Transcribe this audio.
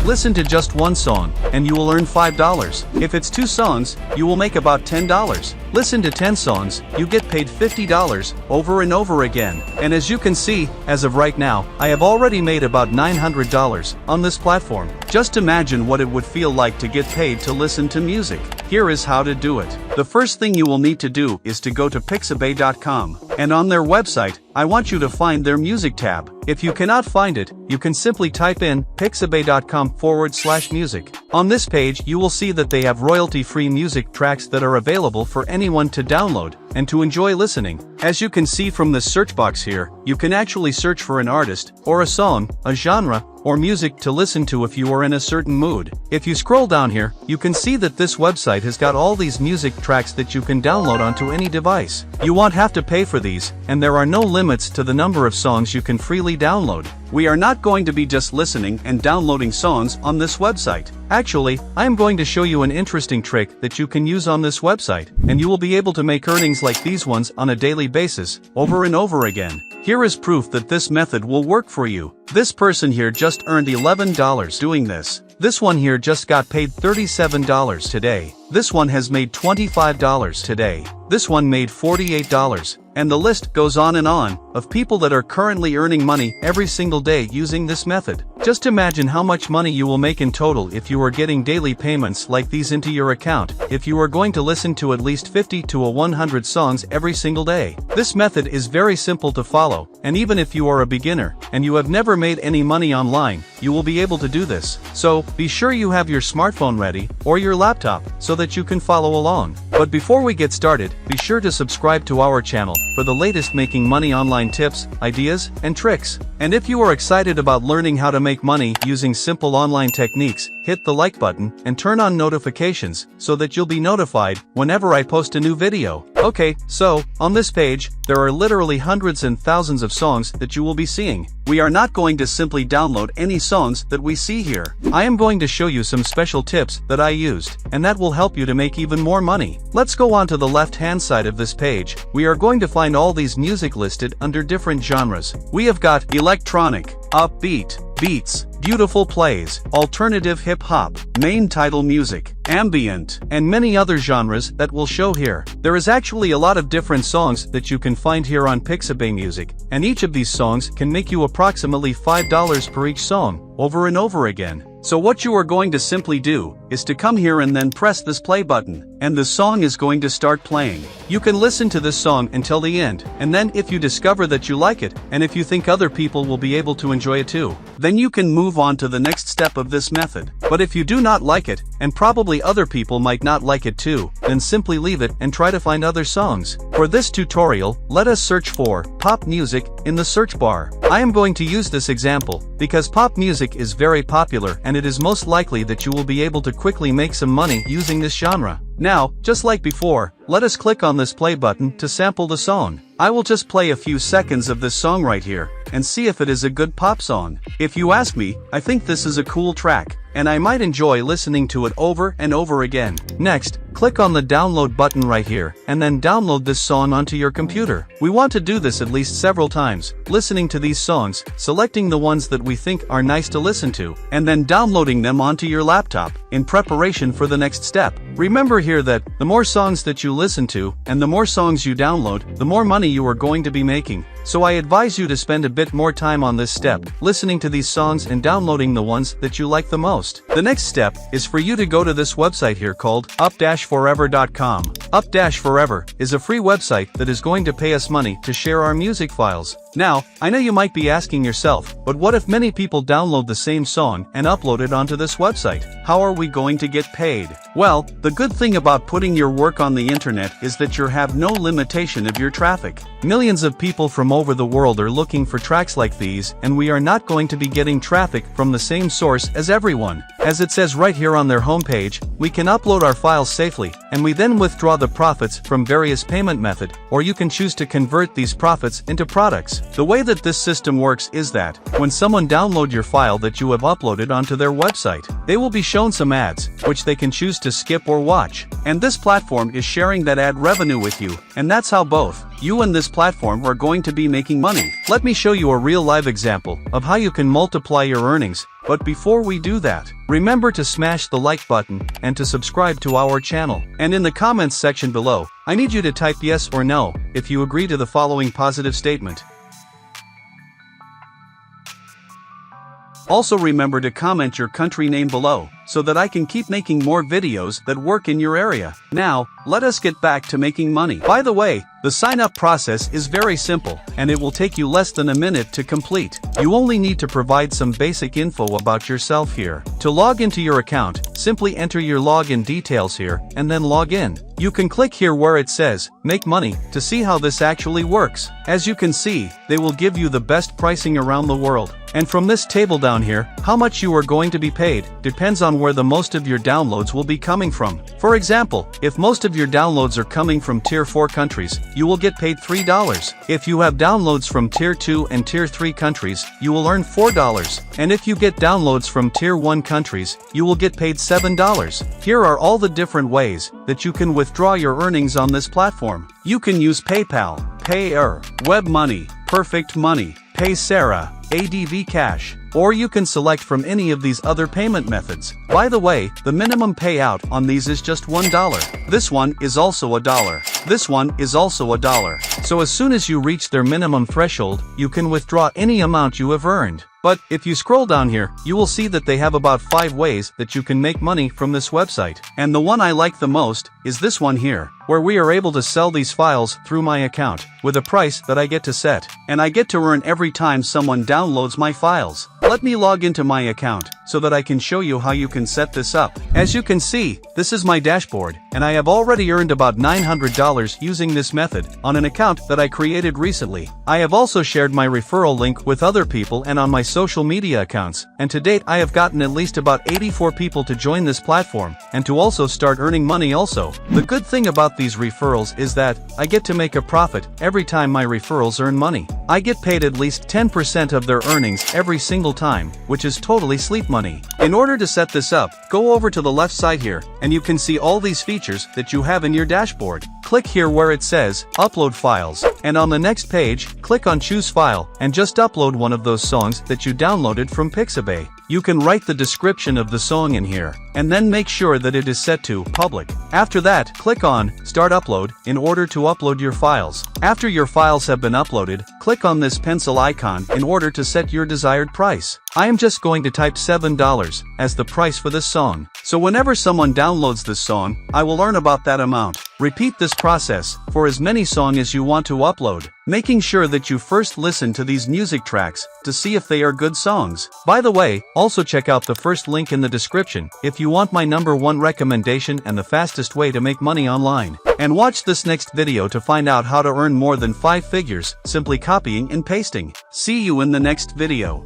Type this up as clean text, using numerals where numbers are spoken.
Listen to just one song, and you will earn $5. If it's 2 songs, you will make about $10. Listen to 10 songs, you get paid $50 over and over again. And as you can see, as of right now, I have already made about $900 on this platform. Just imagine what it would feel like to get paid to listen to music. Here is how to do it. The first thing you will need to do is to go to Pixabay.com, and on their website, I want you to find their music tab. If you cannot find it, you can simply type in pixabay.com/music. On this page, you will see that they have royalty-free music tracks that are available for anyone to download and to enjoy listening. As you can see from this search box here, you can actually search for an artist, or a song, a genre, or music to listen to if you are in a certain mood. If you scroll down here, you can see that this website has got all these music tracks that you can download onto any device. You won't have to pay for these, and there are no limits to the number of songs you can freely download. We are not going to be just listening and downloading songs on this website. Actually, I am going to show you an interesting trick that you can use on this website, and you will be able to make earnings like these ones on a daily basis, over and over again. Here is proof that this method will work for you. This person here just earned $11 doing this. This one here just got paid $37 today. This one has made $25 today. This one made $48. And the list goes on and on, of people that are currently earning money every single day using this method. Just imagine how much money you will make in total if you are getting daily payments like these into your account, if you are going to listen to at least 50 to 100 songs every single day. This method is very simple to follow, and even if you are a beginner, and you have never made any money online, you will be able to do this. So, be sure you have your smartphone ready, or your laptop, so that you can follow along. But before we get started, be sure to subscribe to our channel for the latest making money online tips, ideas, and tricks. And if you are excited about learning how to make money using simple online techniques, hit the like button and turn on notifications so that you'll be notified whenever I post a new video. Okay, so, on this page, there are literally hundreds and thousands of songs that you will be seeing. We are not going to simply download any songs that we see here. I am going to show you some special tips that I used, and that will help you to make even more money. Let's go on to the left-hand side of this page. We are going to find all these music listed under different genres. We have got electronic, upbeat, beats, beautiful plays, alternative hip-hop, main title music, ambient, and many other genres that we'll show here. There is actually a lot of different songs that you can find here on Pixabay Music, and each of these songs can make you approximately $5 per each song, over and over again. So what you are going to simply do is to come here and then press this play button, and the song is going to start playing. You can listen to this song until the end, and then if you discover that you like it, and if you think other people will be able to enjoy it too, then you can move on to the next step of this method. But if you do not like it, and probably other people might not like it too, then simply leave it and try to find other songs. For this tutorial, let us search for pop music in the search bar. I am going to use this example because pop music is very popular, and it is most likely that you will be able to quickly make some money using this genre. Now, just like before, let us click on this play button to sample the song. I will just play a few seconds of this song right here, and see if it is a good pop song. If you ask me, I think this is a cool track, and I might enjoy listening to it over and over again. Next, click on the download button right here, and then download this song onto your computer. We want to do this at least several times, listening to these songs, selecting the ones that we think are nice to listen to, and then downloading them onto your laptop, in preparation for the next step. Remember here that, the more songs that you listen to, and the more songs you download, the more money you are going to be making. So I advise you to spend a bit more time on this step, listening to these songs and downloading the ones that you like the most. The next step is for you to go to this website here called up-forever.com. Up-Forever is a free website that is going to pay us money to share our music files. Now, I know you might be asking yourself, but what if many people download the same song and upload it onto this website? How are we going to get paid? Well, the good thing about putting your work on the internet is that you have no limitation of your traffic. Millions of people from over the world are looking for tracks like these, and we are not going to be getting traffic from the same source as everyone. As it says right here on their homepage, we can upload our files safely, and we then withdraw the profits from various payment method, or you can choose to convert these profits into products. The way that this system works is that, when someone download your file that you have uploaded onto their website, they will be shown some ads, which they can choose to skip or watch. And this platform is sharing that ad revenue with you, and that's how both you and this platform are going to be making money. Let me show you a real live example of how you can multiply your earnings, but before we do that, remember to smash the like button and to subscribe to our channel. And in the comments section below, I need you to type yes or no if you agree to the following positive statement. Also remember to comment your country name below, so that I can keep making more videos that work in your area. Now, let us get back to making money. By the way, the sign-up process is very simple, and it will take you less than a minute to complete. You only need to provide some basic info about yourself here. To log into your account, simply enter your login details here, and then log in. You can click here where it says, Make Money, to see how this actually works. As you can see, they will give you the best pricing around the world. And from this table down here, how much you are going to be paid depends on where the most of your downloads will be coming from. For example, if most of your downloads are coming from Tier 4 countries, you will get paid $3. If you have downloads from Tier 2 and Tier 3 countries, you will earn $4. And if you get downloads from Tier 1 countries, you will get paid $7. Here are all the different ways that you can withdraw your earnings on this platform. You can use PayPal, Payeer, WebMoney, Perfect Money, Paysera, ADV Cash, or you can select from any of these other payment methods. By the way, the minimum payout on these is just $1. This one is also $1. This one is also $1. So as soon as you reach their minimum threshold, you can withdraw any amount you have earned. But if you scroll down here, you will see that they have about 5 ways that you can make money from this website. And the one I like the most is this one here, where we are able to sell these files through my account, with a price that I get to set. And I get to earn every time someone downloads my files. Let me log into my account, so that I can show you how you can set this up. As you can see, this is my dashboard, and I have already earned about $900 using this method, on an account that I created recently. I have also shared my referral link with other people and on my social media accounts, and to date I have gotten at least about 84 people to join this platform, and to also start earning money also. The good thing about these referrals is that, I get to make a profit every time my referrals earn money. I get paid at least 10% of their earnings every single time, which is totally sleep money. In order to set this up, go over to the left side here, and you can see all these features that you have in your dashboard. Click here where it says, Upload Files, and on the next page, click on Choose File, and just upload one of those songs that you downloaded from Pixabay. You can write the description of the song in here, and then make sure that it is set to Public. After that, click on Start Upload in order to upload your files. After your files have been uploaded, click on this pencil icon in order to set your desired price. I am just going to type $7 as the price for this song. So whenever someone downloads this song, I will earn about that amount. Repeat this process for as many songs as you want to upload, making sure that you first listen to these music tracks to see if they are good songs. By the way, also check out the first link in the description if you want my #1 recommendation and the fastest way to make money online. And watch this next video to find out how to earn more than 5 figures simply copying and pasting. See you in the next video.